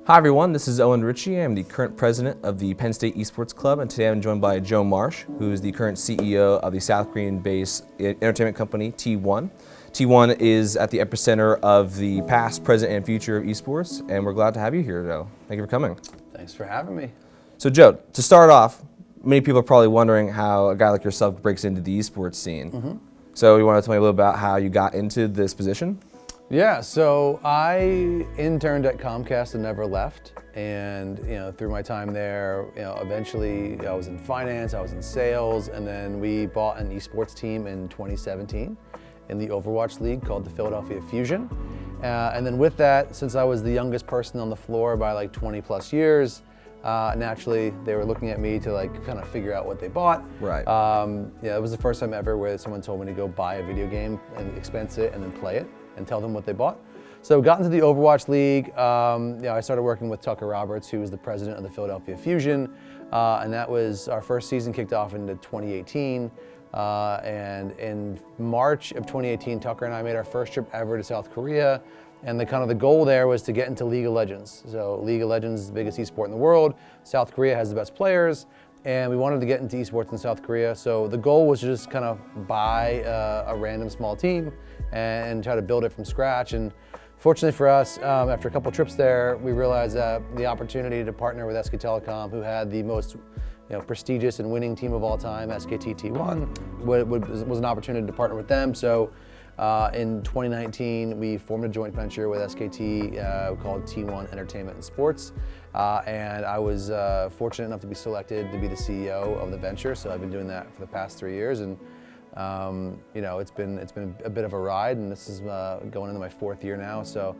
Hi everyone, this is Owen Ritchey. I'm the current president of the Penn State Esports Club, and today I'm joined by Joe Marsh, who is the current CEO of the South Korean-based entertainment company T1. T1 is at the epicenter of the past, present, and future of esports, and we're glad to have you here, Joe. Thank you for coming. Thanks for having me. So Joe, to start off, many people are probably wondering how a guy like yourself breaks into the esports scene. Mm-hmm. So you want to tell me a little about how you got into this position? Yeah, so I interned at Comcast and never left, and through my time there, eventually I was in finance, I was in sales, and then we bought an esports team in 2017 in the Overwatch League called the Philadelphia Fusion, and then with that, since I was the youngest person on the floor by like 20 plus years, naturally they were looking at me to like kind of figure out what they bought. Right. It was the first time ever where someone told me to go buy a video game and expense it and then play it and tell them what they bought. So got into the Overwatch League. I started working with Tucker Roberts, who was the president of the Philadelphia Fusion, and that was our first season kicked off into 2018. And in March of 2018, Tucker and I made our first trip ever to South Korea. And the goal there was to get into League of Legends. So League of Legends is the biggest esport in the world. South Korea has the best players. And we wanted to get into esports in South Korea. So the goal was to just kind of buy a random small team and try to build it from scratch. And fortunately for us, after a couple trips there, we realized that the opportunity to partner with SK Telecom, who had the most prestigious and winning team of all time, SKT T1, was an opportunity to partner with them. So in 2019, we formed a joint venture with SKT called T1 Entertainment and Sports. And I was fortunate enough to be selected to be the CEO of the venture. So I've been doing that for the past 3 years. And it's been a bit of a ride, and this is going into my 4th year now, so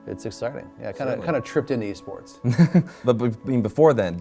it's exciting. Yeah, kind of tripped into esports. But before then,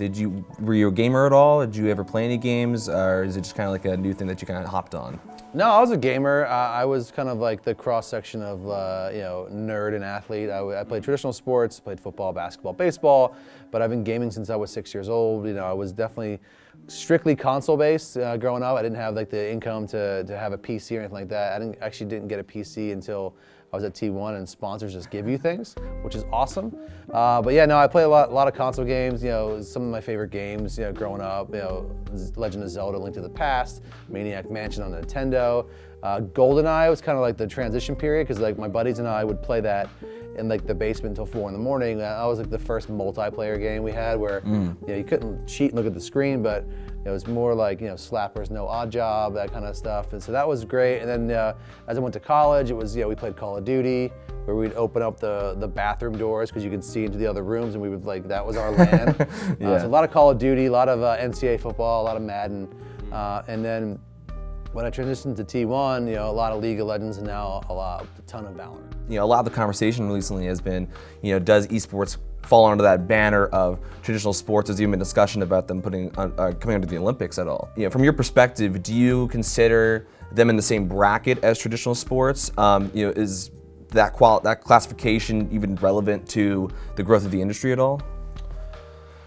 were you a gamer at all? Did you ever play any games, or is it just kind of like a new thing that you kind of hopped on? No, I was a gamer. I was kind of like the cross section of nerd and athlete. I played traditional sports, played football, basketball, baseball, but I've been gaming since I was 6 years old. I was definitely strictly console-based growing up. I didn't have like the income to have a PC or anything like that. I didn't get a PC until I was at T1, and sponsors just give you things, which is awesome. But yeah, no, I play a lot of console games. Some of my favorite games, growing up, Legend of Zelda: Link to the Past, Maniac Mansion on Nintendo. GoldenEye was kind of like the transition period, because like my buddies and I would play that in like the basement until 4 in the morning. That was like the first multiplayer game we had where you couldn't cheat and look at the screen, but it was more like slappers, no odd job, that kind of stuff. And so that was great. And then as I went to college, it was we played Call of Duty, where we'd open up the bathroom doors because you could see into the other rooms, and we would that was our LAN. Yeah. So a lot of Call of Duty, a lot of NCAA football, a lot of Madden, and then when I transitioned to T1, a lot of League of Legends, and now a ton of Valorant. A lot of the conversation recently has been, does esports fall under that banner of traditional sports? There's even been discussion about them coming under the Olympics at all. From your perspective, do you consider them in the same bracket as traditional sports? Is that classification even relevant to the growth of the industry at all?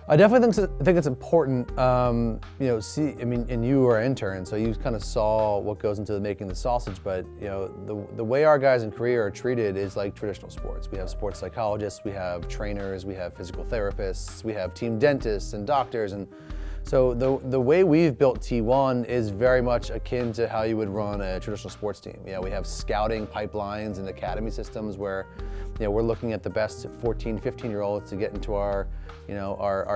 I definitely think it's important. And you were an intern, so you kind of saw what goes into making the sausage. But the way our guys in Korea are treated is like traditional sports. We have sports psychologists, we have trainers, we have physical therapists, we have team dentists and doctors, and so the way we've built T1 is very much akin to how you would run a traditional sports team. We have scouting pipelines and academy systems where we're looking at the best 14, 15-year-olds to get into our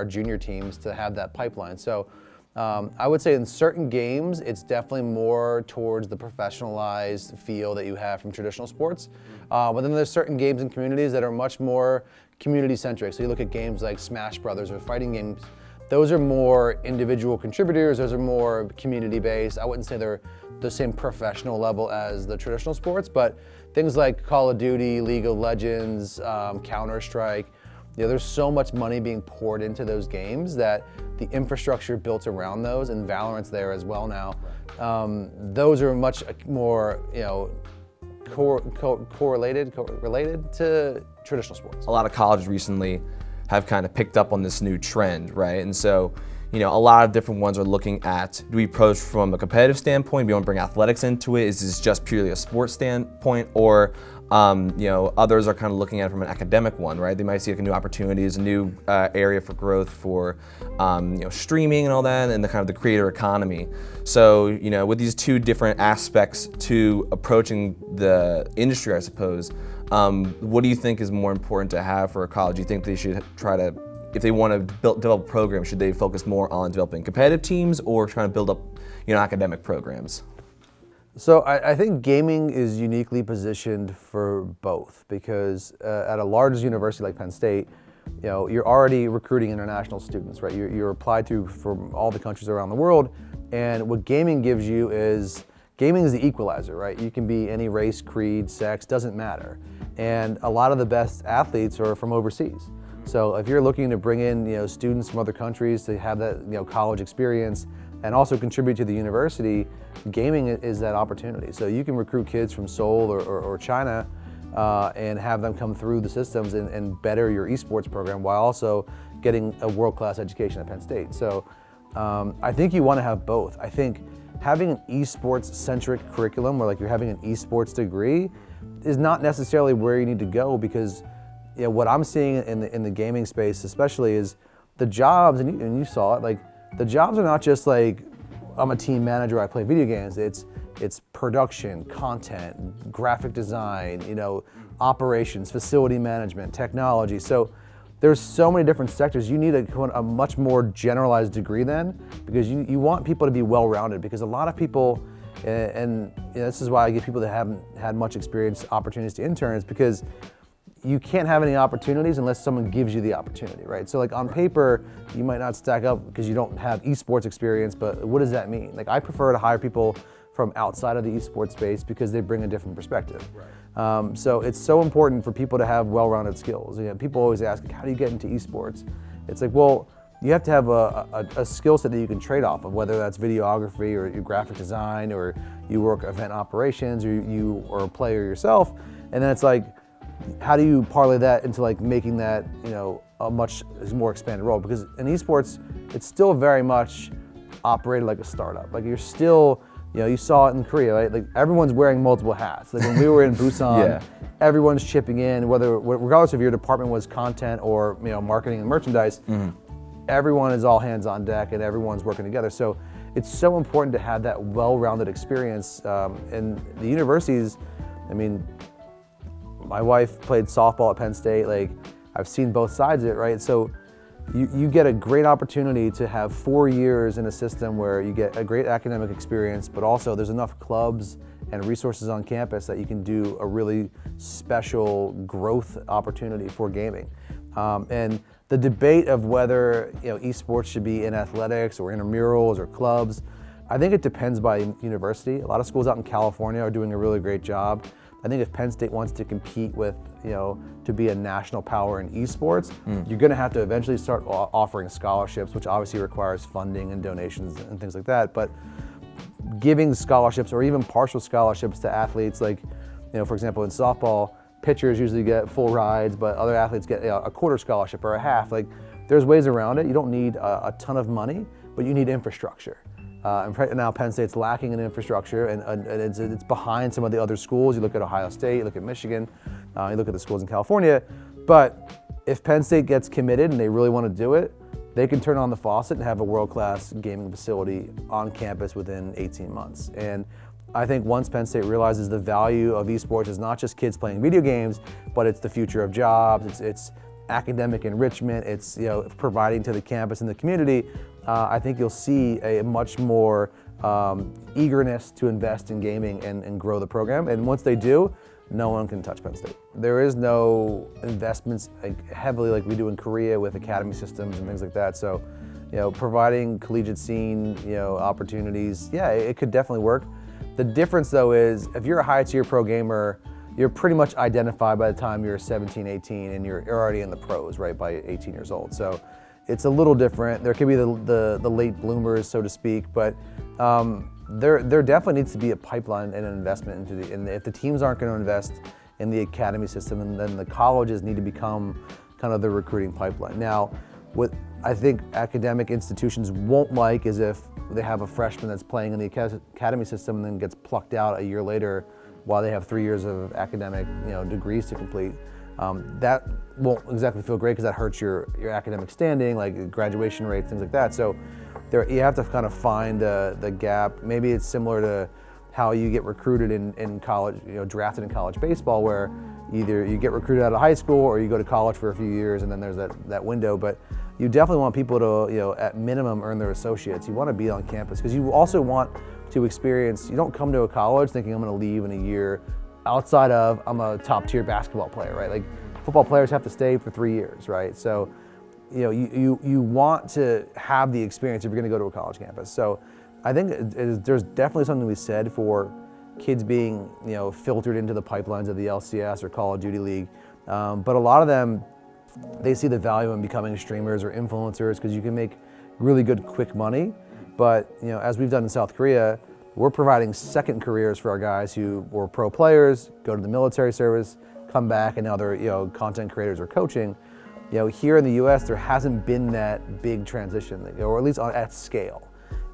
junior teams to have that pipeline. So I would say in certain games, it's definitely more towards the professionalized feel that you have from traditional sports. But then there's certain games and communities that are much more community-centric. So you look at games like Smash Brothers or fighting games, those are more individual contributors, those are more community-based. I wouldn't say they're the same professional level as the traditional sports, but things like Call of Duty, League of Legends, Counter-Strike, there's so much money being poured into those games that the infrastructure built around those, and Valorant's there as well now, those are much more related to traditional sports. A lot of colleges recently have kind of picked up on this new trend, right? And so a lot of different ones are looking at, do we approach from a competitive standpoint? Do we want to bring athletics into it? Is this just purely a sports standpoint? Or others are kind of looking at it from an academic one, right? They might see like a new opportunities, a new area for growth for streaming and all that, and the kind of the creator economy. So with these two different aspects to approaching the industry, I suppose, what do you think is more important to have for a college? Do you think they should try to, if they want to develop programs, should they focus more on developing competitive teams or trying to build up academic programs? So I think gaming is uniquely positioned for both because at a large university like Penn State, you're already recruiting international students, right? You're applied to from all the countries around the world, and what gaming gives you is, gaming is the equalizer, right? You can be any race, creed, sex, doesn't matter. And a lot of the best athletes are from overseas. So if you're looking to bring in students from other countries to have that college experience and also contribute to the university, gaming is that opportunity. So you can recruit kids from Seoul or China and have them come through the systems and better your esports program while also getting a world-class education at Penn State. So I think you want to have both. I think having an esports-centric curriculum where like you're having an esports degree is not necessarily where you need to go, because what I'm seeing in the gaming space especially is the jobs, and you saw it, like the jobs are not just like, I'm a team manager, I play video games. It's production, content, graphic design, operations, facility management, technology. So there's so many different sectors. You need a much more generalized degree then, because you want people to be well-rounded, because a lot of people, and this is why I give people that haven't had much experience opportunities to interns, because you can't have any opportunities unless someone gives you the opportunity, right? So like on paper, you might not stack up because you don't have esports experience, but what does that mean? Like I prefer to hire people from outside of the esports space because they bring a different perspective. Right. So it's so important for people to have well-rounded skills. People always ask, like, how do you get into esports? It's like, well, you have to have a skill set that you can trade off of, whether that's videography or your graphic design, or you work event operations, or you are a player yourself. And then it's like, how do you parlay that into like making that a much more expanded role? Because in esports, it's still very much operated like a startup. Like you're still, you saw it in Korea, right? Like everyone's wearing multiple hats. Like when we were in Busan, everyone's chipping in, regardless if your department was content or marketing and merchandise. Everyone is all hands on deck and everyone's working together. So it's so important to have that well-rounded experience. And the universities, my wife played softball at Penn State. Like I've seen both sides of it, right? So you get a great opportunity to have 4 years in a system where you get a great academic experience, but also there's enough clubs and resources on campus that you can do a really special growth opportunity for gaming. And the debate of whether esports should be in athletics or intramurals or clubs, I think it depends by university. A lot of schools out in California are doing a really great job. I think if Penn State wants to compete with, to be a national power in esports, you're going to have to eventually start offering scholarships, which obviously requires funding and donations and things like that. But giving scholarships or even partial scholarships to athletes, like, for example, in softball, pitchers usually get full rides, but other athletes get a quarter scholarship or a half. Like, there's ways around it. You don't need a ton of money, but you need infrastructure. And right now, Penn State's lacking in infrastructure, and it's behind some of the other schools. You look at Ohio State, you look at Michigan, you look at the schools in California. But if Penn State gets committed and they really want to do it, they can turn on the faucet and have a world-class gaming facility on campus within 18 months. And I think once Penn State realizes the value of esports is not just kids playing video games, but it's the future of jobs, it's academic enrichment, it's providing to the campus and the community, I think you'll see a much more eagerness to invest in gaming and grow the program. And once they do, no one can touch Penn State. There is no investments heavily like we do in Korea with academy systems and things like that. So, providing collegiate scene, opportunities, yeah, it could definitely work. The difference though is if you're a high tier pro gamer, you're pretty much identified by the time you're 17, 18, and you're already in the pros, right, by 18 years old. So it's a little different. There could be the late bloomers, so to speak, but there definitely needs to be a pipeline and an investment into and if the teams aren't going to invest in the academy system, then the colleges need to become kind of the recruiting pipeline. Now, what I think academic institutions won't like is if they have a freshman that's playing in the academy system and then gets plucked out a year later while they have 3 years of academic degrees to complete. That won't exactly feel great because that hurts your academic standing, like graduation rates, things like that. So you have to kind of find the gap. Maybe it's similar to how you get recruited in college, drafted in college baseball, where either you get recruited out of high school or you go to college for a few years and then there's that window. But you definitely want people to, at minimum, earn their associates. You want to be on campus because you also want to experience, you don't come to a college thinking I'm going to leave in a year outside of I'm a top tier basketball player, right? Like football players have to stay for 3 years, right? So, you want to have the experience if you're going to go to a college campus. So I think there's definitely something to be said for kids being, filtered into the pipelines of the LCS or Call of Duty League. But a lot of them, they see the value in becoming streamers or influencers because you can make really good, quick money. But as we've done in South Korea, we're providing second careers for our guys who were pro players, go to the military service, come back, and now they're content creators or coaching. Here in the U.S., there hasn't been that big transition, or at least at scale.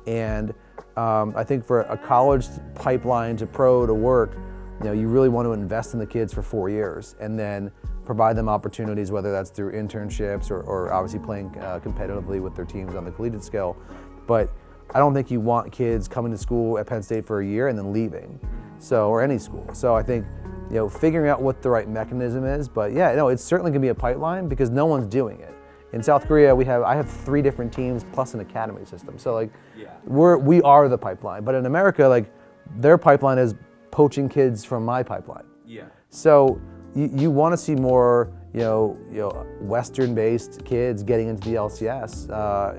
And I think for a college pipeline to pro to work, you really want to invest in the kids for 4 years and then provide them opportunities, whether that's through internships or obviously playing competitively with their teams on the collegiate scale. But I don't think you want kids coming to school at Penn State for a year and then leaving, or any school. So I think figuring out what the right mechanism is. But yeah, it's certainly going to be a pipeline because no one's doing it. In South Korea, I have 3 different teams plus an academy system. So we are the pipeline. But in America, their pipeline is poaching kids from my pipeline. Yeah. So you want to see more Western-based kids getting into the LCS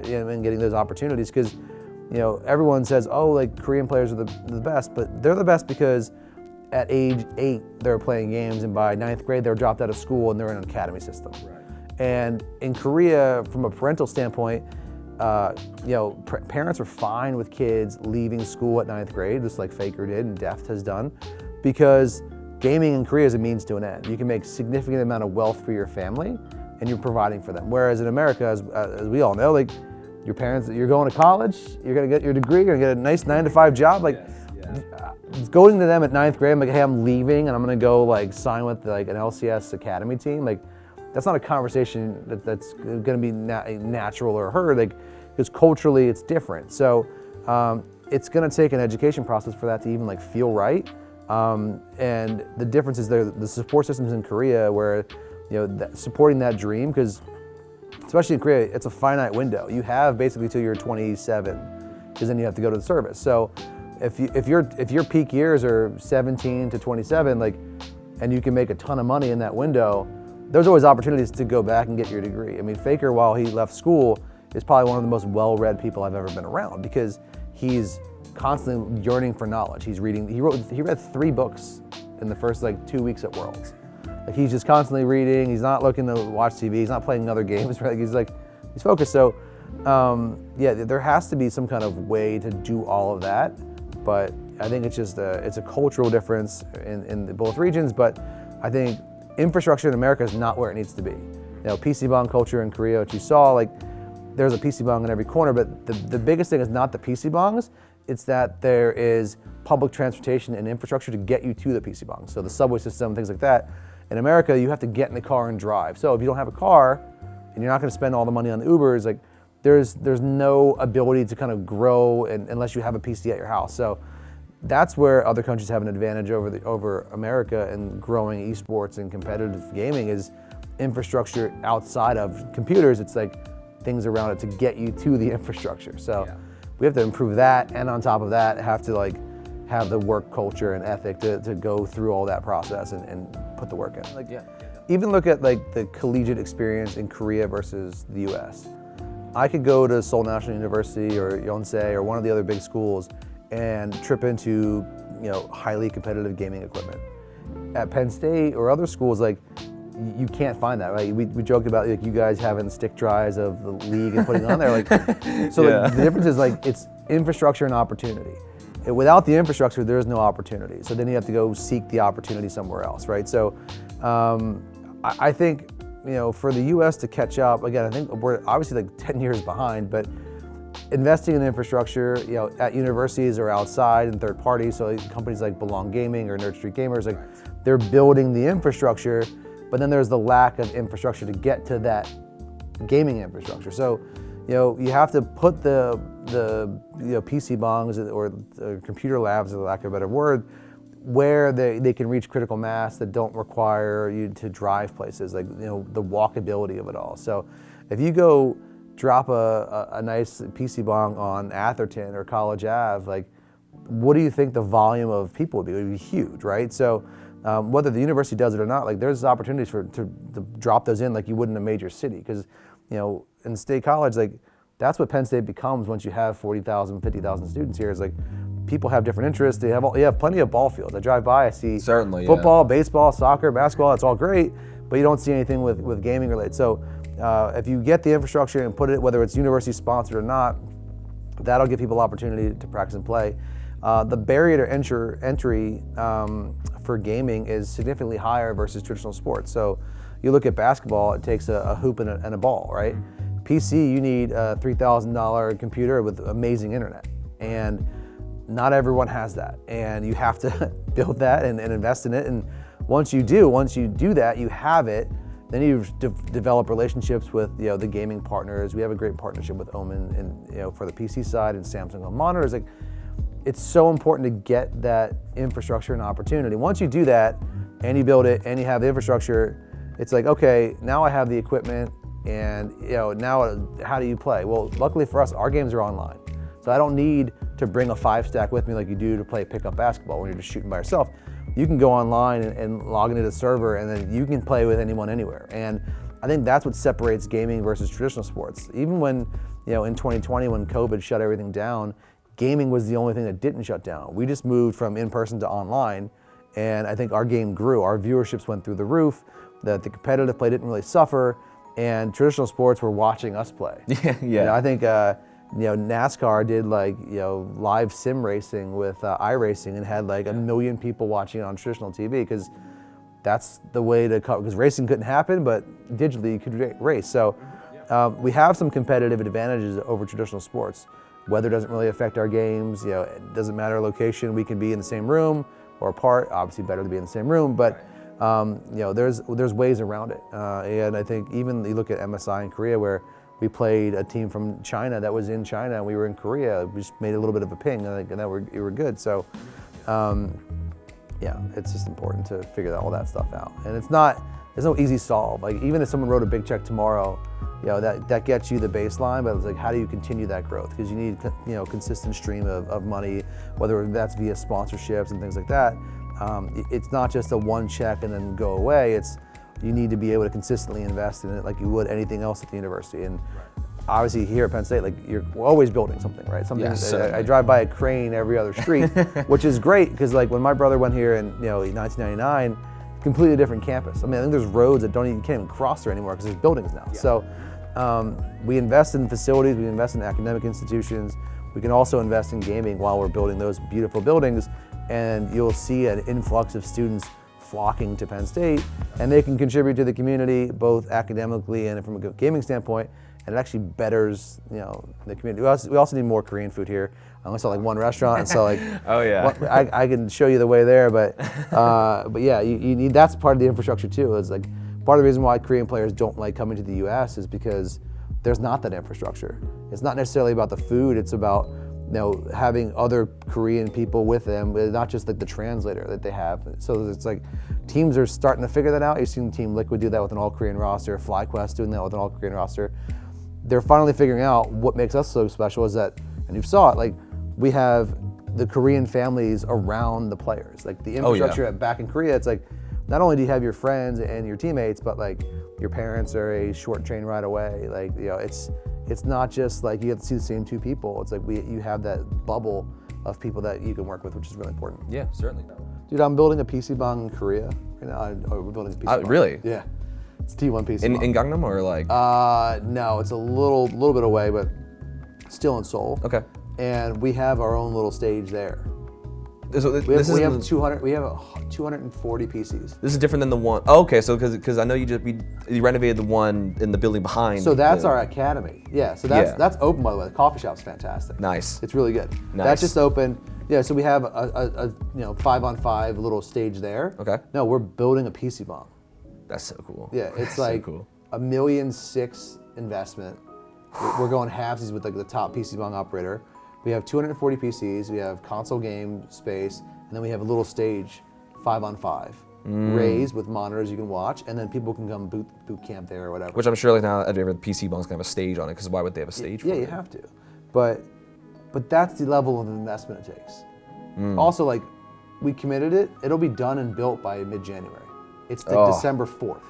and getting those opportunities because everyone says, Korean players are the best, but they're the best because at age 8 they're playing games, and by 9th grade they're dropped out of school and they're in an academy system. Right. And in Korea, from a parental standpoint, parents are fine with kids leaving school at 9th grade, just like Faker did and Deft has done, because gaming in Korea is a means to an end. You can make significant amount of wealth for your family, and you're providing for them. Whereas in America, as we all know, your parents, you're going to college, you're gonna get your degree, you're gonna get a nice 9-to-5 job. Going to them at 9th grade, I'm like, hey, I'm leaving, and I'm gonna go sign with an LCS academy team. That's not a conversation that's gonna be natural or heard, because culturally it's different. So it's gonna take an education process for that to even feel right. And the difference is the support systems in Korea where supporting that dream, because especially in Korea, it's a finite window. You have basically till you're 27, because then you have to go to the service. So if your peak years are 17 to 27, and you can make a ton of money in that window, there's always opportunities to go back and get your degree. I mean, Faker, while he left school, is probably one of the most well-read people I've ever been around because he's constantly yearning for knowledge. He's reading. He read 3 books in the first 2 weeks at Worlds. He's just constantly reading. He's not looking to watch TV. He's not playing other games. Right? He's focused. So there has to be some kind of way to do all of that. But I think it's just it's a cultural difference in both regions. But I think infrastructure in America is not where it needs to be. PC bong culture in Korea, which you saw, there's a PC bong in every corner. But the biggest thing is not the PC bongs. It's that there is public transportation and infrastructure to get you to the PC bong. So the subway system, things like that. In America, you have to get in the car and drive. So if you don't have a car and you're not going to spend all the money on the Ubers, there's no ability to kind of grow unless you have a PC at your house. So that's where other countries have an advantage over America in growing esports and competitive gaming is infrastructure outside of computers. It's things around it to get you to the infrastructure. So we have to improve that, and on top of that, have to have the work culture and ethic to go through all that process and put the work in. Even look at the collegiate experience in Korea versus the US. I could go to Seoul National University or Yonsei or one of the other big schools and trip into highly competitive gaming equipment. At Penn State or other schools, you can't find that, right? We joked about you guys having stick drives of the league and putting it on there. The difference is it's infrastructure and opportunity. Without the infrastructure, there's no opportunity. So then you have to go seek the opportunity somewhere else, right? So I think for the U.S. to catch up, again, I think we're obviously like 10 years behind, but investing in infrastructure, at universities or outside and third parties, so companies like Belong Gaming or Nerd Street Gamers, like they're building the infrastructure, but then there's the lack of infrastructure to get to that gaming infrastructure. So, you have to put the PC bongs or computer labs, for lack of a better word, where they can reach critical mass that don't require you to drive places, like the walkability of it all. So if you go drop a nice PC bong on Atherton or College Ave, like what do you think the volume of people would be? It would be huge, right? So whether the university does it or not, like there's opportunities to drop those in like you would in a major city, because in State College, like that's what Penn State becomes once you have 40,000, 50,000 students here. Is like people have different interests. You have plenty of ball fields. I drive by, I see football, baseball, soccer, basketball. It's all great, but you don't see anything with gaming related. So if you get the infrastructure and put it, whether it's university sponsored or not, that'll give people opportunity to practice and play. The barrier to entry for gaming is significantly higher versus traditional sports. So you look at basketball, it takes a hoop and a ball, right? PC, you need a $3,000 computer with amazing internet. And not everyone has that. And you have to build that and invest in it. And once you do that, you have it, then you develop relationships with the gaming partners. We have a great partnership with Omen and for the PC side, and Samsung on monitors. Like, it's so important to get that infrastructure and opportunity. Once you do that and you build it and you have the infrastructure, it's like, okay, now I have the equipment, and now how do you play? Well, luckily for us, our games are online. So I don't need to bring a 5-stack with me like you do to play pickup basketball when you're just shooting by yourself. You can go online and log into the server, and then you can play with anyone anywhere. And I think that's what separates gaming versus traditional sports. Even when, in 2020, when COVID shut everything down, gaming was the only thing that didn't shut down. We just moved from in-person to online, and I think our game grew. Our viewerships went through the roof. The competitive play didn't really suffer, and traditional sports were watching us play. Yeah. I think NASCAR did live sim racing with iRacing and had like 1 million people watching it on traditional TV, because that's the way to cover, because racing couldn't happen, but digitally you could race. So we have some competitive advantages over traditional sports. Weather doesn't really affect our games. It doesn't matter location. We can be in the same room or apart. Obviously better to be in the same room, but there's ways around it. And I think even you look at MSI in Korea, where we played a team from China that was in China, and we were in Korea. We just made a little bit of a ping, and then we were good. So, it's just important to figure all that stuff out. And there's no easy solve. Like, even if someone wrote a big check tomorrow, that gets you the baseline, but it's like, how do you continue that growth? Because you need, consistent stream of money, whether that's via sponsorships and things like that. It's not just a one check and then go away. You need to be able to consistently invest in it like you would anything else at the university. And obviously here at Penn State, like we're always building something, right? I drive by a crane every other street, which is great, because like when my brother went here in 1999, completely different campus. I mean, I think there's roads that you can't even cross there anymore because there's buildings now. Yeah. So we invest in facilities, we invest in academic institutions. We can also invest in gaming while we're building those beautiful buildings, and you'll see an influx of students flocking to Penn State, and they can contribute to the community both academically and from a gaming standpoint, and it actually betters the community. We also need more Korean food here. I only saw like one restaurant, and so like oh yeah, I can show you the way there, but yeah, you need, that's part of the infrastructure too. Is like part of the reason why Korean players don't like coming to the U.S. is because there's not that infrastructure. It's not necessarily about the food. It's about having other Korean people with them, not just like the translator that they have. So it's like teams are starting to figure that out. You've seen Team Liquid do that with an all-Korean roster, FlyQuest doing that with an all-Korean roster. They're finally figuring out what makes us so special is that, and you saw it, like we have the Korean families around the players. Like the infrastructure back in Korea, it's like not only do you have your friends and your teammates, but like your parents are a short train ride away. Like it's not just like you have to see the same two people. It's like you have that bubble of people that you can work with, which is really important. Yeah, certainly. Dude, I'm building a PC bong in Korea right now. We're building a PC bong. Really? Yeah. It's T1 PC bong. In Gangnam or like? No, it's a little bit away, but still in Seoul. Okay. And we have our own little stage there. So We have 240 PCs. This is different than the one. Oh, okay, so because I know you renovated the one in the building behind. So that's our academy. Yeah. So that's open, by the way. The coffee shop's fantastic. Nice. It's really good. Nice. That's just open. Yeah. So we have a 5-on-5 little stage there. Okay. No, we're building a PC bomb. That's so cool. Yeah. It's so like cool. $1.6 million investment. We're going halvesies with like the top PC bomb operator. We have 240 PCs. We have console game space, and then we have a little stage, 5-on-5, raised with monitors you can watch, and then people can come boot camp there or whatever. Which I'm sure like now every PC bomb's gonna have a stage on it, because why would they have a stage for it? Yeah, you have to. But that's the level of investment it takes. Also, like, we committed it. It'll be done and built by mid-January. It's like December 4th.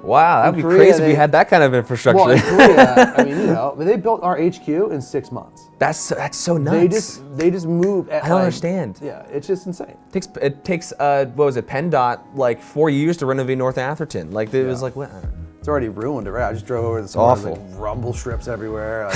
Wow, that'd be Korea, crazy if we had that kind of infrastructure. Well, in Korea, I mean, but they built our HQ in 6 months. That's so nuts. They just moved. I don't understand. Yeah, it's just insane. It takes what was it, PennDOT, like 4 years to renovate North Atherton. Like it was like what? It's already ruined, right? I just drove over this awful. morning, like rumble strips everywhere.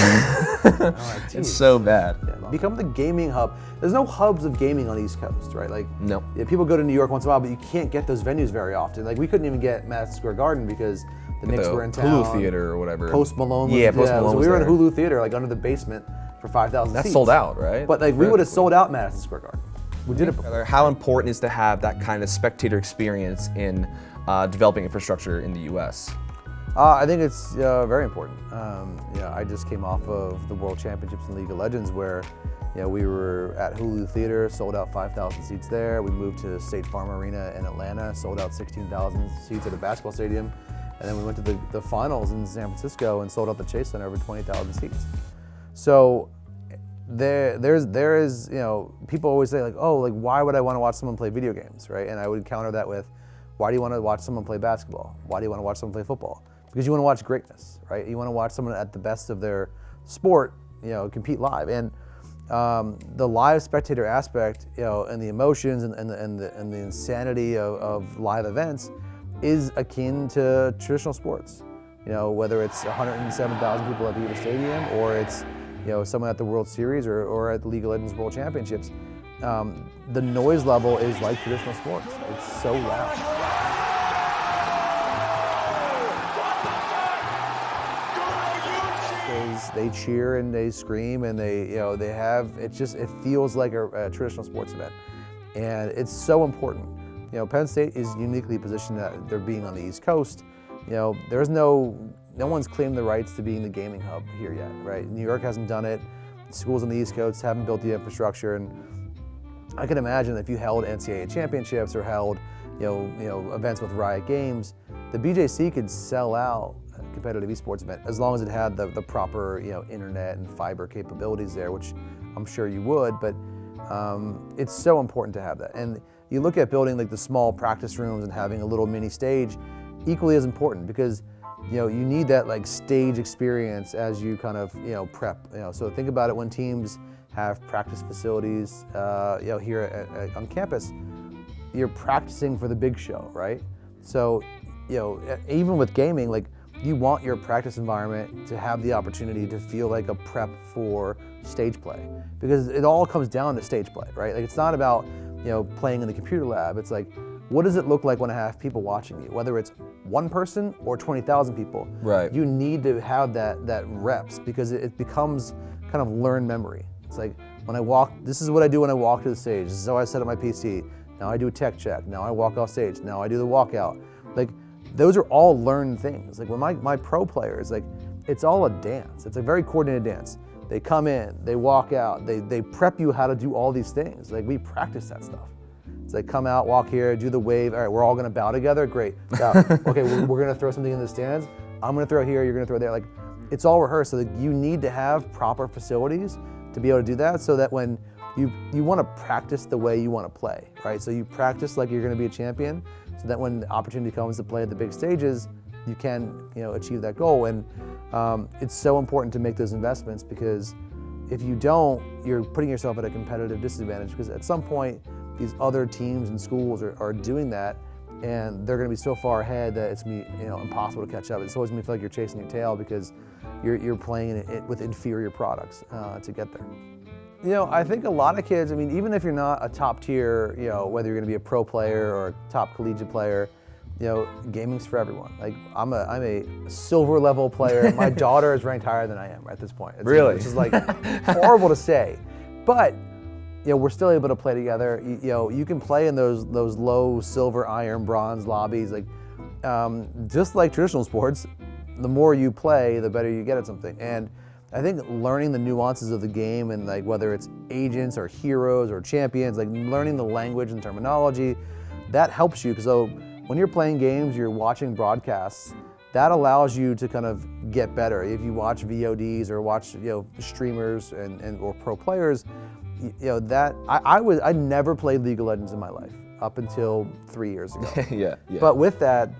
Like, It's so bad. Yeah, become the gaming hub. There's no hubs of gaming on the East Coast, right? Like, no. Yeah, people go to New York once in a while, but you can't get those venues very often. Like, we couldn't even get Madison Square Garden because the Knicks were in town. Hulu Theater or whatever. Post Malone. Post Malone was we were in there. Hulu Theater, like under the basement for 5,000 seats. That's sold out, right? But like, we would have sold out Madison Square Garden. We did it before. How important is to have that kind of spectator experience in developing infrastructure in the U.S.? I think it's very important. I just came off of the World Championships in League of Legends where we were at Hulu Theater, sold out 5,000 seats there. We moved to State Farm Arena in Atlanta, sold out 16,000 seats at a basketball stadium. And then we went to the finals in San Francisco and sold out the Chase Center over 20,000 seats. So there is, people always say like, oh, like why would I want to watch someone play video games, right? And I would counter that with, why do you want to watch someone play basketball? Why do you want to watch someone play football? Because you want to watch greatness, right? You want to watch someone at the best of their sport, compete live. And the live spectator aspect, and the emotions and the insanity of live events is akin to traditional sports. Whether it's 107,000 people at Beaver Stadium or it's someone at the World Series or at the League of Legends World Championships, the noise level is like traditional sports. It's so loud. They cheer and they scream and they have, it feels like a traditional sports event. And it's so important. Penn State is uniquely positioned that they're being on the East Coast. There's no one's claimed the rights to being the gaming hub here yet, right? New York hasn't done it. Schools on the East Coast haven't built the infrastructure. And I can imagine if you held NCAA championships or held, events with Riot Games, the BJC could sell out a competitive esports event as long as it had the proper, internet and fiber capabilities there, which I'm sure you would, but it's so important to have that. And you look at building like the small practice rooms and having a little mini stage, equally as important because you need that like stage experience as you kind of prep. So think about it when teams have practice facilities here on campus. You're practicing for the big show, right? So even with gaming, like you want your practice environment to have the opportunity to feel like a prep for stage play because it all comes down to stage play, right? Like it's not about playing in the computer lab. It's like, what does it look like when I have people watching you? Whether it's one person or 20,000 people, right? You need to have that reps because it becomes kind of learned memory. It's like when I walk, this is what I do when I walk to the stage. This is how I set up my PC. Now I do a tech check. Now I walk off stage. Now I do the walkout. Like those are all learned things. Like when my pro players, like it's all a dance. It's a very coordinated dance. They come in, they walk out, they prep you how to do all these things. Like we practice that stuff. It's like come out, walk here, do the wave. All right, we're all gonna bow together. Great. Bow. Okay, we're gonna throw something in the stands. I'm gonna throw here, you're gonna throw there. Like it's all rehearsed. So that you need to have proper facilities to be able to do that so that when you want to practice the way you want to play, right? So you practice like you're gonna be a champion so that when the opportunity comes to play at the big stages, you can achieve that goal. And it's so important to make those investments because if you don't, you're putting yourself at a competitive disadvantage because at some point these other teams and schools are doing that and they're going to be so far ahead that it's impossible to catch up. It's always going to feel like you're chasing your tail because you're playing it with inferior products to get there. I think a lot of kids, even if you're not a top tier, whether you're going to be a pro player or a top collegiate player, gaming's for everyone. Like I'm a silver level player. My daughter is ranked higher than I am at this point. Really? Which is like horrible to say, but we're still able to play together. You can play in those low silver, iron, bronze lobbies. Like just like traditional sports, the more you play, the better you get at something. And I think learning the nuances of the game and like whether it's agents or heroes or champions, like learning the language and terminology, that helps you because when you're playing games, you're watching broadcasts, that allows you to kind of get better. If you watch VODs or watch streamers and or pro players, I never played League of Legends in my life up until 3 years ago. Yeah. But with that,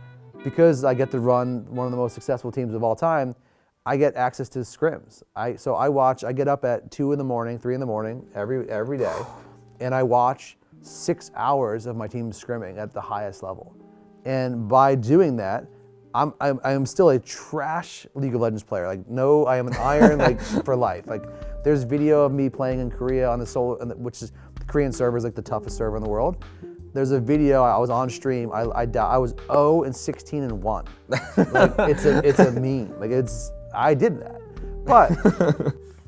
because I get to run one of the most successful teams of all time, I get access to scrims. I get up at 2 in the morning, 3 in the morning every day, and I watch 6 hours of my team scrimming at the highest level. And by doing that, I'm still a trash League of Legends player. Like no, I am an iron like for life. Like there's video of me playing in Korea on the which is the Korean server is like the toughest server in the world. There's a video I was on stream. I was 0-16-1. Like it's a meme. Like I did that, but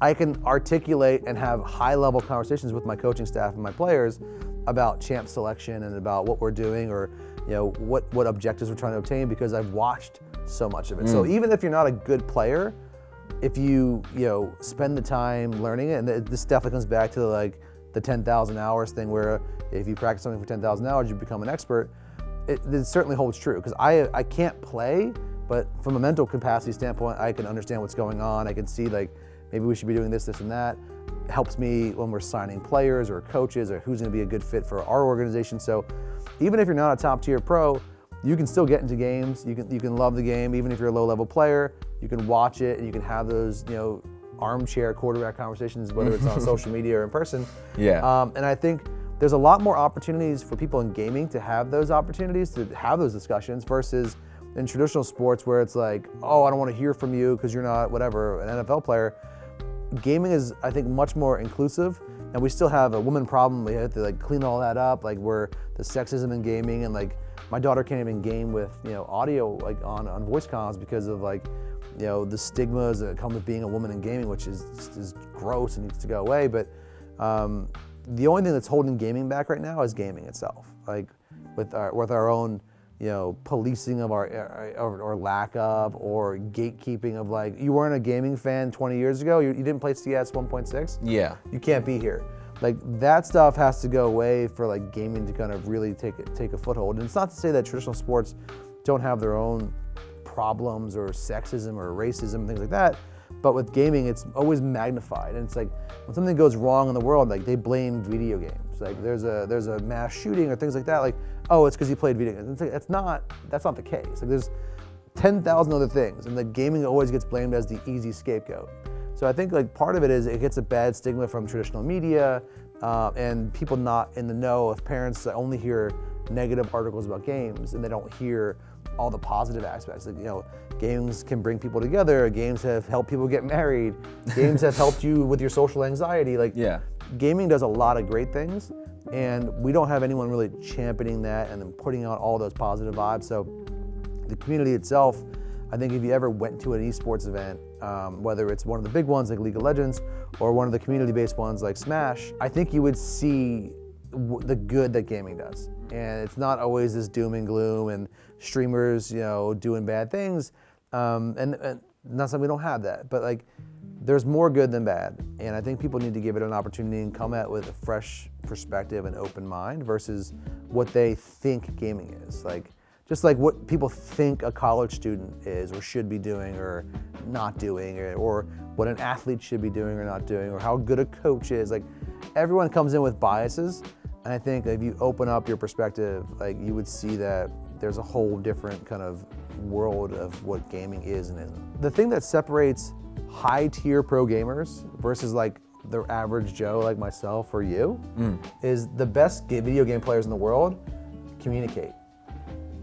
I can articulate and have high-level conversations with my coaching staff and my players about champ selection and about what we're doing or what objectives we're trying to obtain because I've watched so much of it. So even if you're not a good player, if you spend the time learning it, and this definitely comes back to like the 10,000 hours thing where if you practice something for 10,000 hours, you become an expert. It certainly holds true because I can't play, but from a mental capacity standpoint, I can understand what's going on. I can see like maybe we should be doing this, and that. It helps me when we're signing players or coaches or who's going to be a good fit for our organization. So even if you're not a top tier pro, you can still get into games. You can love the game even if you're a low level player. You can watch it and you can have those armchair quarterback conversations, whether it's on social media or in person. Yeah. And I think there's a lot more opportunities for people in gaming to have those opportunities, to have those discussions versus in traditional sports where it's like, oh, I don't want to hear from you because you're not whatever, an NFL player. Gaming is, I think, much more inclusive, and we still have a woman problem. We have to like clean all that up, like where the sexism in gaming, and like my daughter can't even game with audio like on voice comms because of like the stigmas that come with being a woman in gaming, which is gross and needs to go away. But the only thing that's holding gaming back right now is gaming itself, like with our own policing of our lack of, or gatekeeping of like, you weren't a gaming fan 20 years ago, you didn't play CS 1.6? Yeah. You can't be here. Like that stuff has to go away for like gaming to kind of really take a foothold. And it's not to say that traditional sports don't have their own problems or sexism or racism, things like that. But with gaming, it's always magnified. And it's like when something goes wrong in the world, like they blame video games. Like there's a mass shooting or things like that. Like, oh, it's because you played video games. It's like, that's not the case. Like there's 10,000 other things, and the gaming always gets blamed as the easy scapegoat. So I think like part of it is it gets a bad stigma from traditional media and people not in the know. If parents only hear negative articles about games and they don't hear all the positive aspects. Like, games can bring people together. Games have helped people get married. Games have helped you with your social anxiety. Like, gaming does a lot of great things, and we don't have anyone really championing that and then putting out all those positive vibes. So the community itself, I think if you ever went to an esports event, whether it's one of the big ones like League of Legends or one of the community-based ones like Smash, I think you would see the good that gaming does. And it's not always this doom and gloom and streamers, doing bad things. And not saying we don't have that, but like there's more good than bad. And I think people need to give it an opportunity and come at it with a fresh perspective and open mind versus what they think gaming is. Like, just like what people think a college student is or should be doing or not doing, or what an athlete should be doing or not doing, or how good a coach is. Like, everyone comes in with biases. And I think if you open up your perspective, like, you would see that there's a whole different kind of world of what gaming is and isn't. The thing that separates high-tier pro gamers versus like the average Joe like myself or you is the best video game players in the world communicate.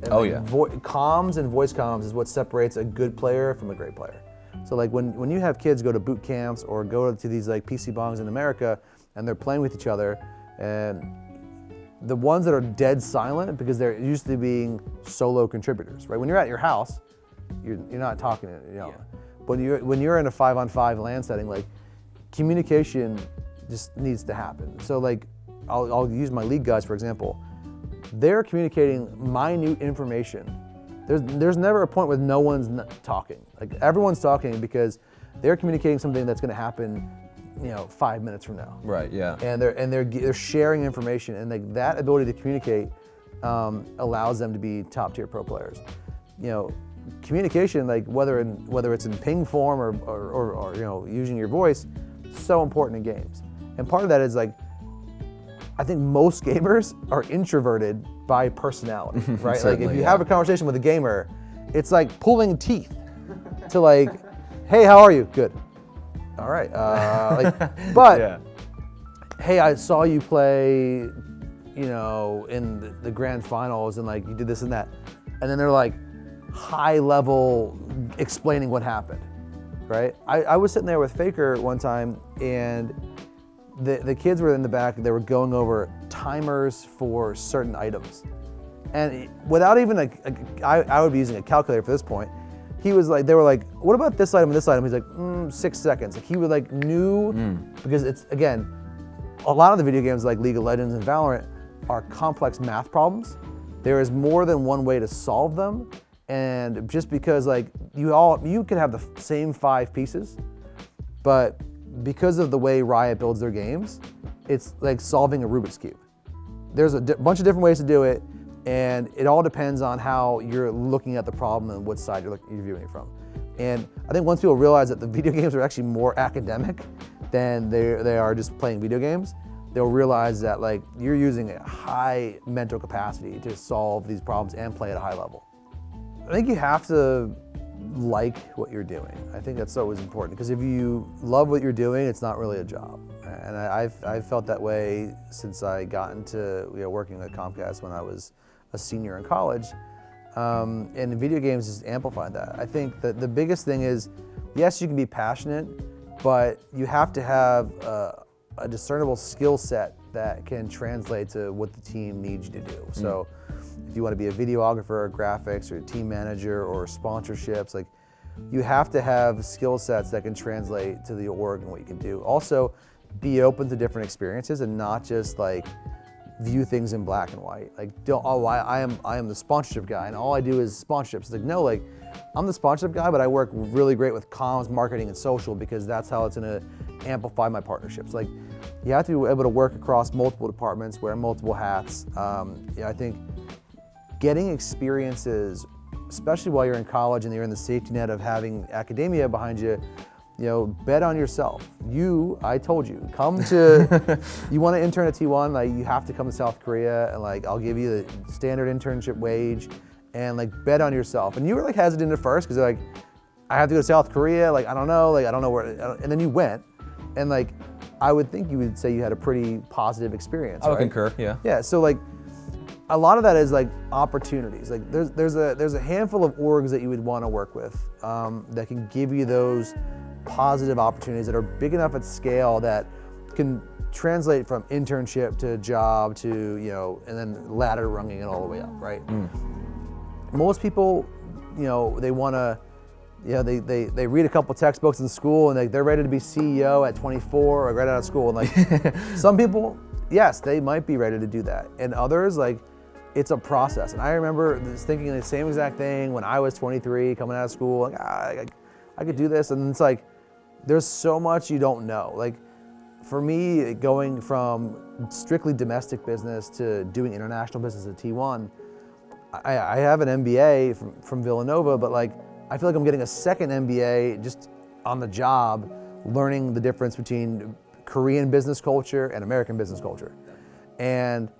And comms and voice comms is what separates a good player from a great player. So like when you have kids go to boot camps or go to these like PC bongs in America, and they're playing with each other, and the ones that are dead silent because they're used to being solo contributors, right? When you're at your house, you're not talking, But when you're in a 5-on-5 LAN setting, like communication just needs to happen. So like, I'll use my league guys for example. They're communicating minute information. There's never a point where no one's talking. Like everyone's talking because they're communicating something that's going to happen, 5 minutes from now. Right. Yeah. And they're sharing information, and like that ability to communicate allows them to be top tier pro players. Communication, like whether it's in ping form or using your voice, so important in games. And part of that is like, I think most gamers are introverted by personality, right? Like if you have a conversation with a gamer, it's like pulling teeth to like, hey, how are you? Good. All right. Hey, I saw you play, in the grand finals and like you did this and that. And then they're like high level explaining what happened, right? I was sitting there with Faker one time and the kids were in the back, they were going over timers for certain items. And without even I would be using a calculator for this point, they were like, what about this item and this item? He's like, 6 seconds. Like he would like knew, because it's, again, a lot of the video games like League of Legends and Valorant are complex math problems. There is more than one way to solve them. And just because like you can have the same 5 pieces, but because of the way Riot builds their games, it's like solving a Rubik's Cube. There's a bunch of different ways to do it, and it all depends on how you're looking at the problem and what side you're viewing it from. And I think once people realize that the video games are actually more academic than they are just playing video games, they'll realize that like you're using a high mental capacity to solve these problems and play at a high level. I think you have to like what you're doing. I think that's always important, because if you love what you're doing, it's not really a job. And I've felt that way since I got into working at Comcast when I was a senior in college. And video games just amplified that. I think that the biggest thing is, yes, you can be passionate, but you have to have a discernible skill set that can translate to what the team needs you to do. So if you want to be a videographer or graphics or a team manager or sponsorships, like you have to have skill sets that can translate to the org and what you can do. Also, be open to different experiences and not just like view things in black and white. Like, I am the sponsorship guy and all I do is sponsorships. It's like, no, like I'm the sponsorship guy, but I work really great with comms, marketing, and social, because that's how it's gonna amplify my partnerships. Like, you have to be able to work across multiple departments, wear multiple hats. I think getting experiences, especially while you're in college and you're in the safety net of having academia behind you, bet on yourself. I told you, you want to intern at T1, like you have to come to South Korea, and like I'll give you the standard internship wage, and like bet on yourself. And you were like hesitant at first because you're like, I have to go to South Korea, like I don't know where, and then you went, and like I would think you would say you had a pretty positive experience. I would concur, yeah. Yeah, so like a lot of that is like opportunities. Like there's a handful of orgs that you would want to work with that can give you those positive opportunities that are big enough at scale that can translate from internship to job to, and then ladder runging it all the way up, right? Most people, they want to, they read a couple textbooks in school and they're ready to be CEO at 24 or right out of school. And like some people, yes, they might be ready to do that. And others, like, it's a process. And I remember thinking the same exact thing when I was 23, coming out of school, like, I could do this. And it's like, there's so much you don't know. Like, for me, going from strictly domestic business to doing international business at T1, I have an MBA from Villanova, but like, I feel like I'm getting a second MBA just on the job, learning the difference between Korean business culture and American business culture. And,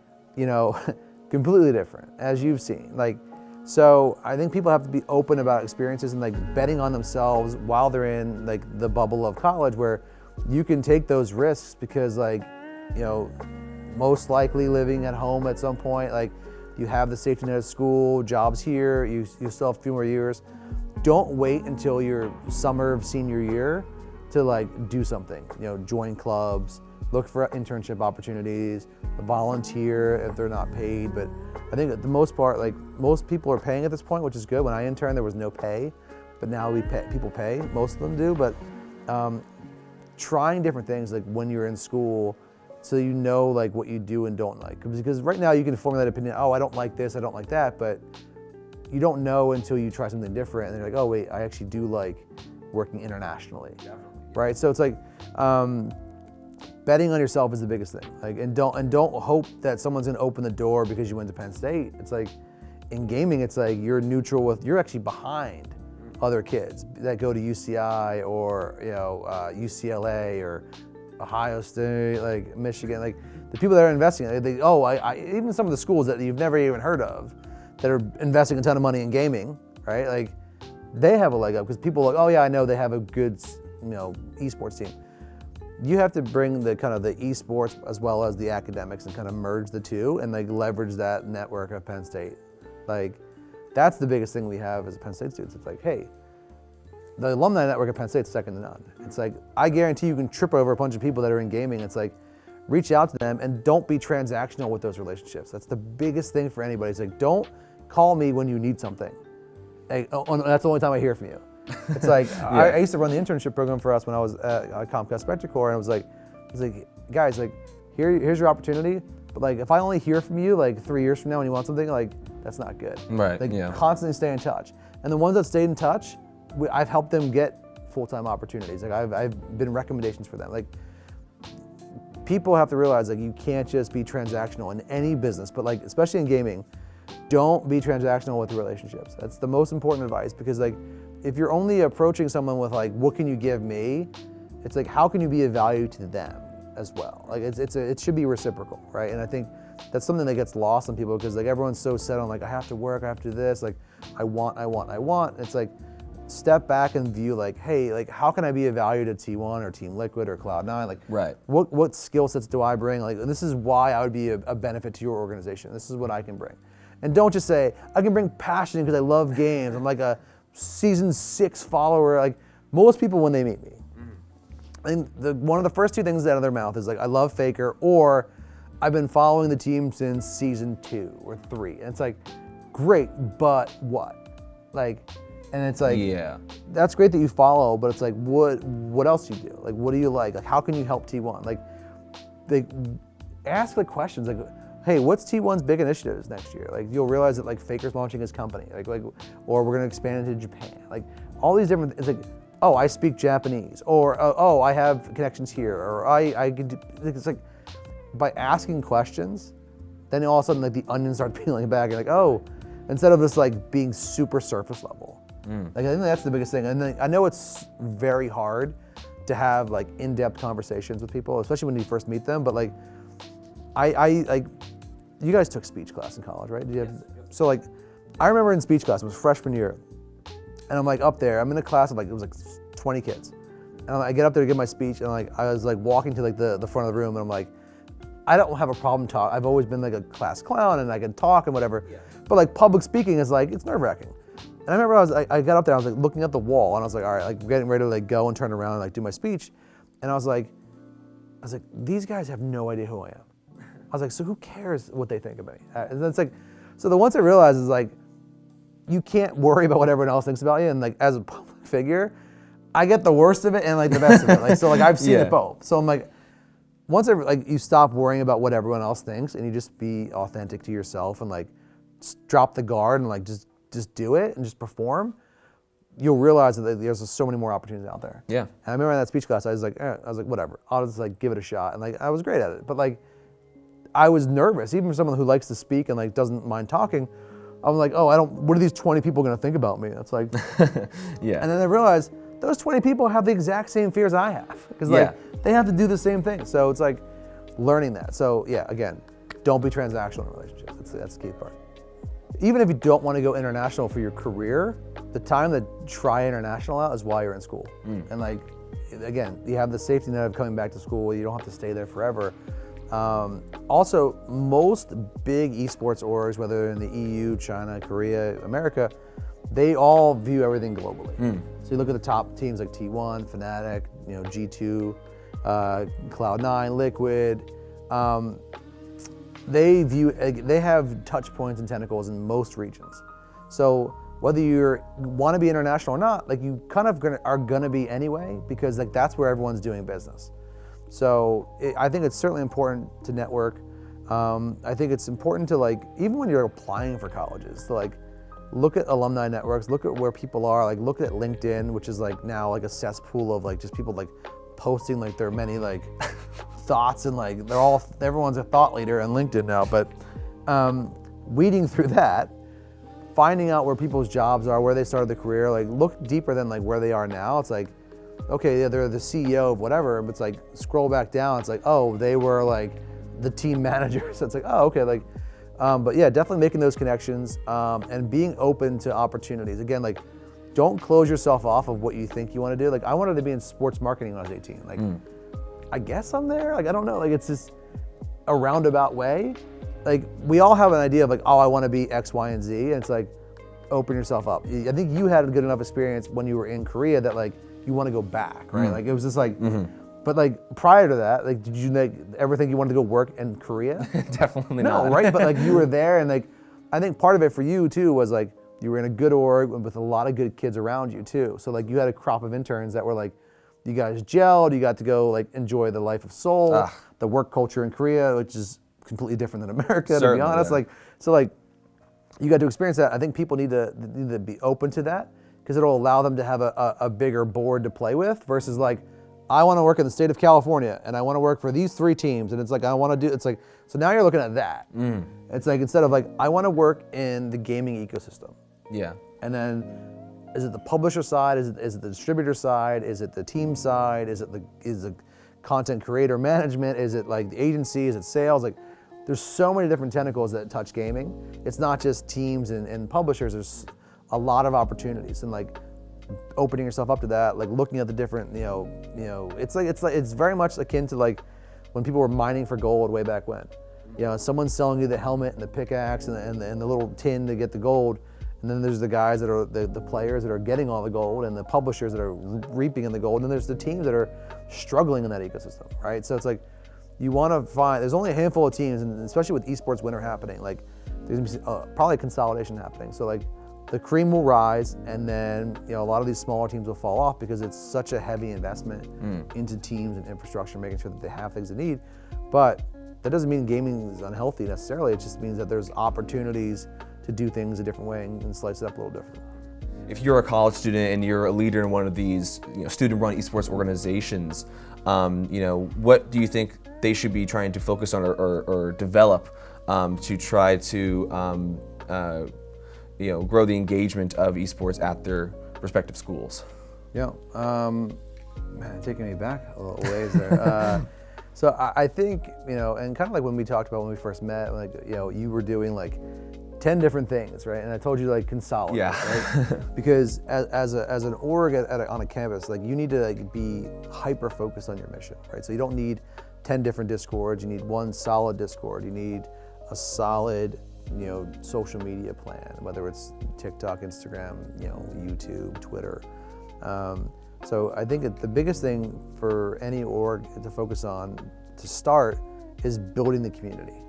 completely different, as you've seen. Like, so I think people have to be open about experiences and like betting on themselves while they're in like the bubble of college, where you can take those risks because like, most likely living at home at some point, like you have the safety net of school, jobs here, you still have a few more years. Don't wait until your summer of senior year to like do something, join clubs, look for internship opportunities, volunteer if they're not paid. But I think at the most part, like most people are paying at this point, which is good. When I interned, there was no pay, but now people pay. Most of them do, but trying different things like when you're in school, so you know like what you do and don't like. Because right now you can formulate an opinion, oh, I don't like this, I don't like that, but you don't know until you try something different and you're like, oh wait, I actually do like working internationally. Definitely. Right? So it's like betting on yourself is the biggest thing. Like and don't hope that someone's gonna open the door because you went to Penn State. It's like in gaming, it's like you're neutral with, you're actually behind other kids that go to UCI or UCLA or Ohio State, like Michigan, like the people that are investing, even some of the schools that you've never even heard of that are investing a ton of money in gaming, right? Like they have a leg up because people are like, oh yeah, I know they have a good, esports team. You have to bring the kind of the esports as well as the academics and kind of merge the two and like leverage that network of Penn State. Like that's the biggest thing we have as Penn State students. It's like, hey, the alumni network at Penn State's second to none. It's like, I guarantee you can trip over a bunch of people that are in gaming. It's like, reach out to them and don't be transactional with those relationships. That's the biggest thing for anybody. It's like, don't call me when you need something. Like, that's the only time I hear from you. It's like, yeah. I used to run the internship program for us when I was at Comcast Spectator, and I was like, guys, like, here's your opportunity. But like, if I only hear from you like 3 years from now when you want something, like, that's not good. Right, like, yeah. Constantly stay in touch. And the ones that stayed in touch, I've helped them get full-time opportunities. Like I've been recommendations for them. Like people have to realize like you can't just be transactional in any business, but like especially in gaming, don't be transactional with relationships. That's the most important advice because like if you're only approaching someone with like what can you give me, it's like how can you be of value to them as well? Like it should be reciprocal, right? And I think that's something that gets lost on people because like everyone's so set on like I have to work, I have to do this, like I want. It's like step back and view like, hey, like how can I be of value to T1 or Team Liquid or Cloud9? Like, right. What skill sets do I bring? Like, this is why I would be a benefit to your organization. This is what I can bring. And don't just say, I can bring passion because I love games. I'm like a season 6 follower. Like most people when they meet me, and one of the first two things out of their mouth is like, I love Faker or I've been following the team since season 2 or 3. And it's like, great, but what? Like, and it's like, yeah, that's great that you follow, but it's like, what else do you do? Like, what do you like? Like, how can you help T1? Like, they ask the questions like, hey, what's T1's big initiatives next year? Like, you'll realize that like Faker's launching his company, or we're gonna expand into Japan. Like, all these different, it's like, oh, I speak Japanese, or oh, I have connections here, or I could do, it's like, by asking questions, then all of a sudden like the onion starts peeling back, and like, oh, instead of just like being super surface level. Like I think that's the biggest thing. And then I know it's very hard to have like in-depth conversations with people, especially when you first meet them. But like, I like, you guys took speech class in college, right? Did you have, yes. So like, I remember in speech class, it was freshman year, and I'm like up there, I'm in a class of like, it was like 20 kids. And I get up there to give my speech, and like, I was like walking to like the front of the room, and I'm like, I don't have a problem talking. I've always been like a class clown, and I can talk and whatever. Yeah. But like public speaking is like, it's nerve-wracking. And I remember I got up there, I was like looking at the wall, and I was like, all right, like getting ready to like go and turn around and like do my speech. And I was like, these guys have no idea who I am. I was like, so who cares what they think of me? And it's like, so the once I realized is like, you can't worry about what everyone else thinks about you. And like as a public figure, I get the worst of it and like the best of it. Like, so like I've seen it both. So I'm like, once you stop worrying about what everyone else thinks and you just be authentic to yourself and like drop the guard and like just do it and just perform, you'll realize that there's so many more opportunities out there. Yeah. And I remember in that speech class, I was like, whatever, I'll just like give it a shot. And like, I was great at it. But like, I was nervous, even for someone who likes to speak and like doesn't mind talking. I'm like, what are these 20 people gonna think about me? That's like, yeah. And then I realized those 20 people have the exact same fears I have. Because like, they have to do the same thing. So it's like learning that. So yeah, again, don't be transactional in relationships. That's the key part. Even if you don't want to go international for your career, the time to try international out is while you're in school. And like, again, you have the safety net of coming back to school. You don't have to stay there forever. Also, most big esports orgs, whether they're in the EU, China, Korea, America, they all view everything globally. So you look at the top teams like T1, Fnatic, G2, Cloud9, Liquid. They have touch points and tentacles in most regions. So whether you want to be international or not, like you kind of are gonna be anyway, because like that's where everyone's doing business. So I think it's certainly important to network. I think it's important to like, even when you're applying for colleges, to like look at alumni networks, look at where people are, like look at LinkedIn, which is like now like a cesspool of like just people like posting like their many like thoughts, and like everyone's a thought leader on LinkedIn now, but weeding through that, finding out where people's jobs are, where they started their career, like look deeper than like where they are now. It's like, okay, yeah, they're the CEO of whatever, but it's like scroll back down, it's like, oh, they were like the team manager. So it's like, oh, okay, like, but yeah, definitely making those connections and being open to opportunities. Again, like, don't close yourself off of what you think you want to do. Like, I wanted to be in sports marketing when I was 18. Like, I guess I'm there. Like, I don't know. Like, it's just a roundabout way. Like, we all have an idea of like, oh, I want to be X, Y, and Z. And it's like, open yourself up. I think you had a good enough experience when you were in Korea that like, you want to go back, right? Like, it was just like, but like prior to that, like, did you like ever think you wanted to go work in Korea? Definitely not. No, right? But like you were there, and like, I think part of it for you too was like, you were in a good org with a lot of good kids around you too. So like you had a crop of interns that were like, you guys gelled, you got to go like enjoy the life of Seoul, the work culture in Korea, which is completely different than America, certainly, to be honest. Yeah. Like, so like, you got to experience that. I think people need to be open to that, because it'll allow them to have a bigger board to play with versus like, I want to work in the state of California and I want to work for these 3 teams, and it's like, I want to do, it's like, so now you're looking at that. It's like, instead of like, I want to work in the gaming ecosystem. Yeah. And then, is it the publisher side? Is it the distributor side? Is it the team side? Is it content creator management? Is it like the agency? Is it sales? Like, there's so many different tentacles that touch gaming. It's not just teams and publishers. There's a lot of opportunities, and like opening yourself up to that, like looking at the different, it's very much akin to like when people were mining for gold way back when. You know, someone's selling you the helmet and the pickaxe and the little tin to get the gold. And then there's the guys that are the players that are getting all the gold, and the publishers that are reaping in the gold. And then there's the teams that are struggling in that ecosystem, right? So it's like, you want to find, there's only a handful of teams, and especially with esports winter happening, like there's gonna be probably consolidation happening. So like the cream will rise, and then a lot of these smaller teams will fall off because it's such a heavy investment into teams and infrastructure, making sure that they have things they need. But that doesn't mean gaming is unhealthy necessarily. It just means that there's opportunities to do things a different way and slice it up a little different. If you're a college student and you're a leader in one of these student-run esports organizations, what do you think they should be trying to focus on or develop to try to grow the engagement of esports at their respective schools? Yeah, man, taking me back a little ways there. So I think, and kind of like when we talked about when we first met, like, you were doing like 10 different things, right? And I told you like consolidate, right? Because as an org on a campus, like you need to like be hyper focused on your mission, right? So you don't need 10 different Discords. You need one solid Discord. You need a solid, social media plan, whether it's TikTok, Instagram, YouTube, Twitter. So I think the biggest thing for any org to focus on to start is building the community.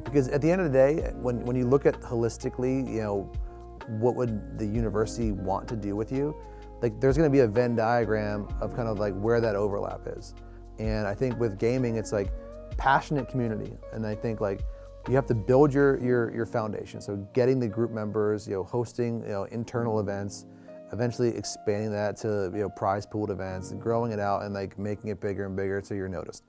Because at the end of the day, when you look at holistically, what would the university want to do with you? Like, there's going to be a Venn diagram of kind of like where that overlap is. And I think with gaming, it's like passionate community. And I think like you have to build your foundation. So getting the group members, hosting, internal events, eventually expanding that to, prize pooled events, and growing it out and like making it bigger and bigger so you're noticed.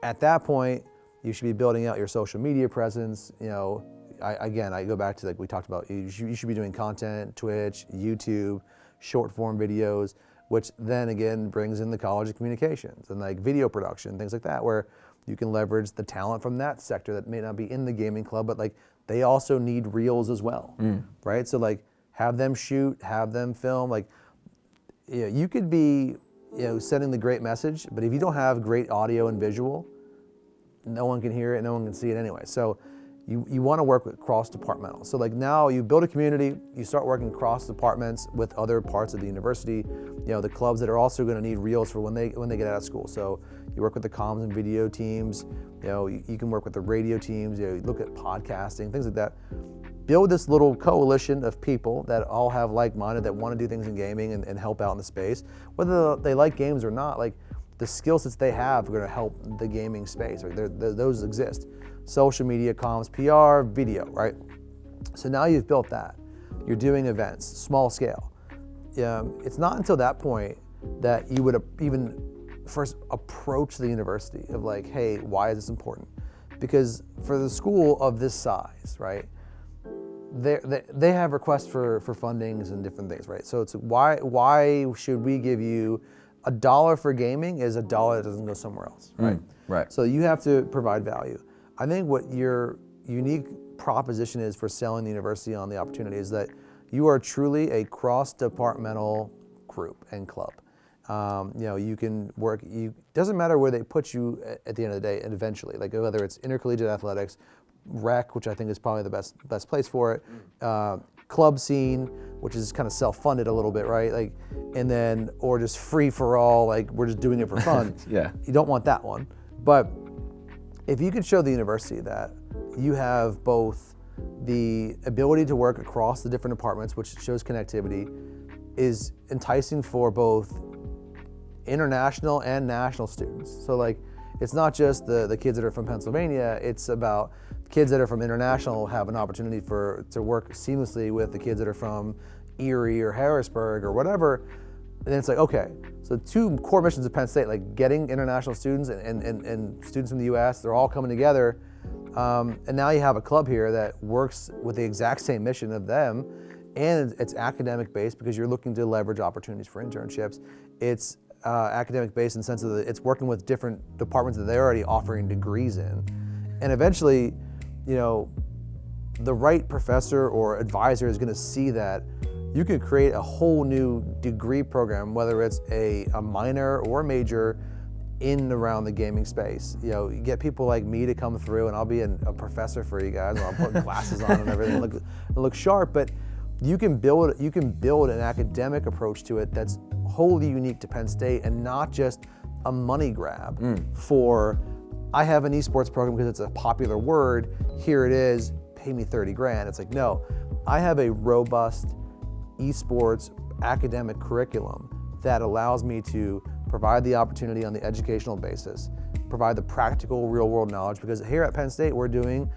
At that point, you should be building out your social media presence. I go back to like we talked about, you should be doing content, Twitch, YouTube, short form videos, which then again brings in the College of Communications and like video production, things like that, where you can leverage the talent from that sector that may not be in the gaming club, but like they also need reels as well, right? So like have them shoot, have them film. Like, you could be, sending the great message, but if you don't have great audio and visual, no one can hear it, no one can see it anyway. So you want to work with cross-departmental. So like now you build a community, you start working cross-departments with other parts of the university, the clubs that are also going to need reels for when they get out of school. So you work with the comms and video teams, you can work with the radio teams, you look at podcasting, things like that. Build this little coalition of people that all have like-minded, that want to do things in gaming and help out in the space. Whether they like games or not, like the skill sets they have are going to help the gaming space. Right? Those exist. Social media, comms, PR, video, right? So now you've built that. You're doing events, small scale. It's not until that point that you would even first approach the university of like, hey, why is this important? Because for the school of this size, right, they have requests for fundings and different things, right? So it's why should we give you $1 for gaming is $1 that doesn't go somewhere else, right? Right. So you have to provide value. I think what your unique proposition is for selling the university on the opportunity is that you are truly a cross-departmental group and club. You can work, doesn't matter where they put you at the end of the day and eventually, like whether it's intercollegiate athletics, rec, which I think is probably the best place for it, club scene, which is kind of self-funded a little bit, right? Like, and then, or just free for all, like we're just doing it for fun. Yeah. You don't want that one. But if you could show the university that you have both the ability to work across the different departments, which shows connectivity, is enticing for both international and national students. So like, it's not just the kids that are from Pennsylvania, it's about kids that are from international have an opportunity to work seamlessly with the kids that are from Erie or Harrisburg or whatever. And then it's like, okay, so 2 core missions of Penn State, like getting international students and students from the US, they're all coming together. And now you have a club here that works with the exact same mission of them, and it's academic based because you're looking to leverage opportunities for internships. It's academic based in the sense that it's working with different departments that they're already offering degrees in. And eventually, the right professor or advisor is going to see that you can create a whole new degree program, whether it's a minor or a major, in and around the gaming space. You get people like me to come through, and I'll be a professor for you guys, and I'll put glasses on and everything, look sharp. But you can build an academic approach to it that's wholly unique to Penn State, and not just a money grab for, I have an esports program because it's a popular word, here it is, pay me 30 grand. It's like, no, I have a robust esports academic curriculum that allows me to provide the opportunity on the educational basis, provide the practical real world knowledge, because here at Penn State, we're doing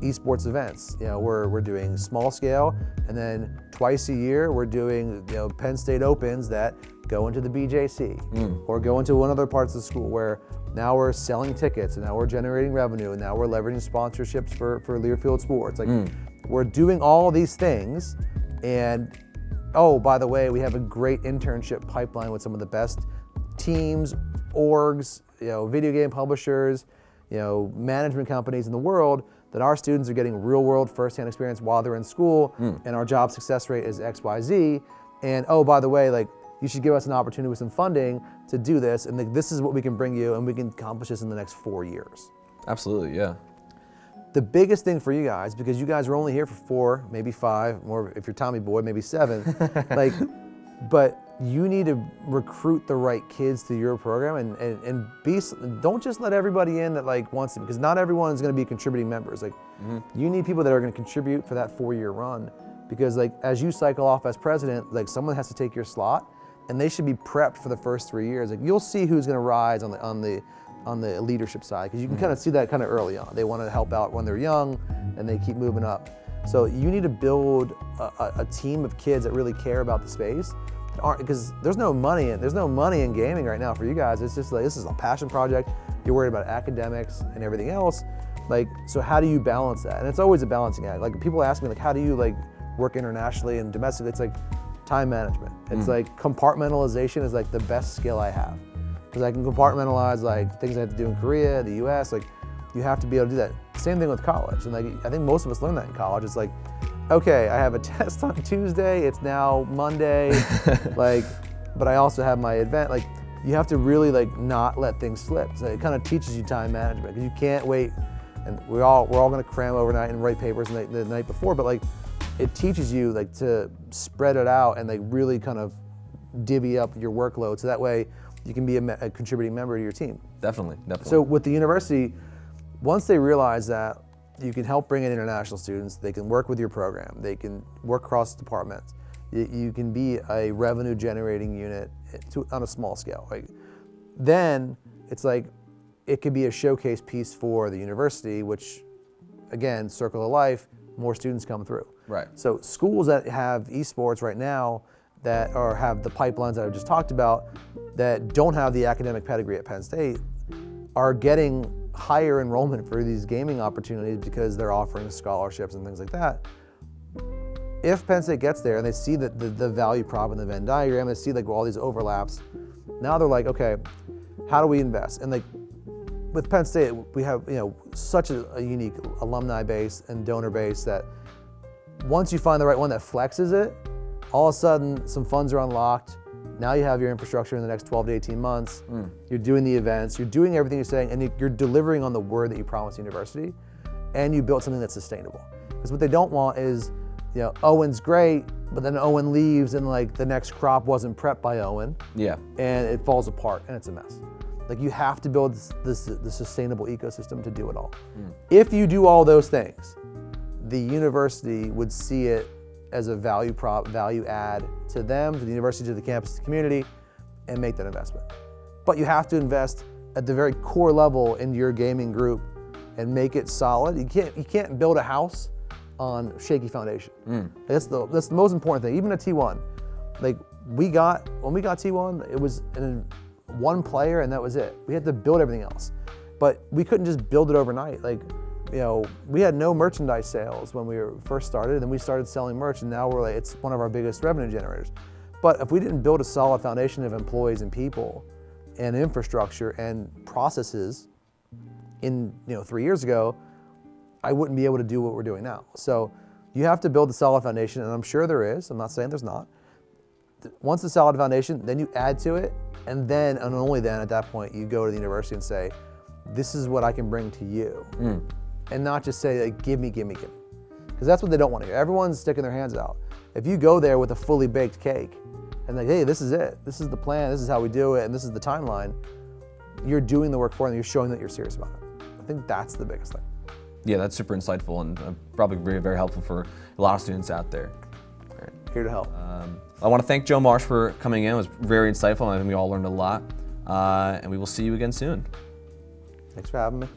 esports events. We're doing small scale, and then twice a year, we're doing Penn State Opens that go into the BJC or go into one other parts of the school where now we're selling tickets, and now we're generating revenue, and now we're leveraging sponsorships for Learfield Sports. Like we're doing all these things, and oh, by the way, we have a great internship pipeline with some of the best teams, orgs, video game publishers, management companies in the world, that our students are getting real world firsthand experience while they're in school, and our job success rate is XYZ. And oh, by the way, like you should give us an opportunity with some funding to do this, and this is what we can bring you, and we can accomplish this in the next 4 years. Absolutely, yeah. The biggest thing for you guys, because you guys were only here for 4, maybe 5, more if you're Tommy Boy, maybe 7, but you need to recruit the right kids to your program, and don't just let everybody in that wants to, because not everyone is going to be contributing members. You need people that are going to contribute for that 4-year run, because as you cycle off as president, someone has to take your slot, and they should be prepped for the first 3 years. You'll see who's going to rise on the leadership side, because you can kind of see that kind of early on. They want to help out when they're young, and they keep moving up. So you need to build a team of kids that really care about the space, because there's no money in gaming right now for you guys. It's just this is a passion project. You're worried about academics and everything else. So how do you balance that? And it's always a balancing act. People ask me how do you work internationally and domestically? It's time management. It's compartmentalization is the best skill I have, because I can compartmentalize things I have to do in Korea, the US. You have to be able to do that. Same thing with college, and I think most of us learn that in college. It's okay, I have a test on Tuesday, it's now Monday, but I also have my event. You have to really not let things slip. So it kind of teaches you time management, because you can't wait and we're all going to cram overnight and write papers the night before, but like it teaches you like to spread it out and like really kind of divvy up your workload so that way you can be a contributing member to your team. Definitely. So with the university, once they realize that you can help bring in international students, they can work with your program, they can work across departments, you can be a revenue generating unit on a small scale. Right? Then it's like it could be a showcase piece for the university, which again, circle of life, more students come through. Right. So schools that have esports right now that have the pipelines that I just talked about that don't have the academic pedigree at Penn State are getting higher enrollment for these gaming opportunities because they're offering scholarships and things like that. If Penn State gets there and they see the value prop in the Venn diagram, they see like all these overlaps, now they're like, okay, how do we invest? And like with Penn State, we have such a unique alumni base and donor base that once you find the right one that flexes it, all of a sudden some funds are unlocked. Now you have your infrastructure in the next 12 to 18 months. You're doing the events, you're doing everything you're saying, and you're delivering on the word that you promised the university, and you built something that's sustainable. Because what they don't want is, Owen's great, but then Owen leaves and like the next crop wasn't prepped by Owen. Yeah. And it falls apart and it's a mess. Like you have to build the sustainable ecosystem to do it all. If you do all those things, the university would see it as a value add to them, to the university, to the campus, to the community, and make that investment. But you have to invest at the very core level in your gaming group and make it solid. You can't build a house on shaky foundation. That's the most important thing. Even at T1, like when we got T1, it was one player and that was it. We had to build everything else, but we couldn't just build it overnight. Like, we had no merchandise sales when we first started, and then we started selling merch, and now it's one of our biggest revenue generators. But if we didn't build a solid foundation of employees and people and infrastructure and processes in 3 years ago, I wouldn't be able to do what we're doing now. So you have to build a solid foundation, and I'm sure there is. I'm not saying there's not. Once the solid foundation, then you add to it, and then, and only then, at that point, you go to the university and say, this is what I can bring to you. And not just say, like, give me. Because that's what they don't want to hear. Everyone's sticking their hands out. If you go there with a fully baked cake and like, hey, this is it, this is the plan, this is how we do it, and this is the timeline, you're doing the work for them, you're showing that you're serious about it. I think that's the biggest thing. Yeah, that's super insightful and probably very, very helpful for a lot of students out there. Right. Here to help. I want to thank Joe Marsh for coming in. It was very insightful, and I think we all learned a lot. And we will see you again soon. Thanks for having me.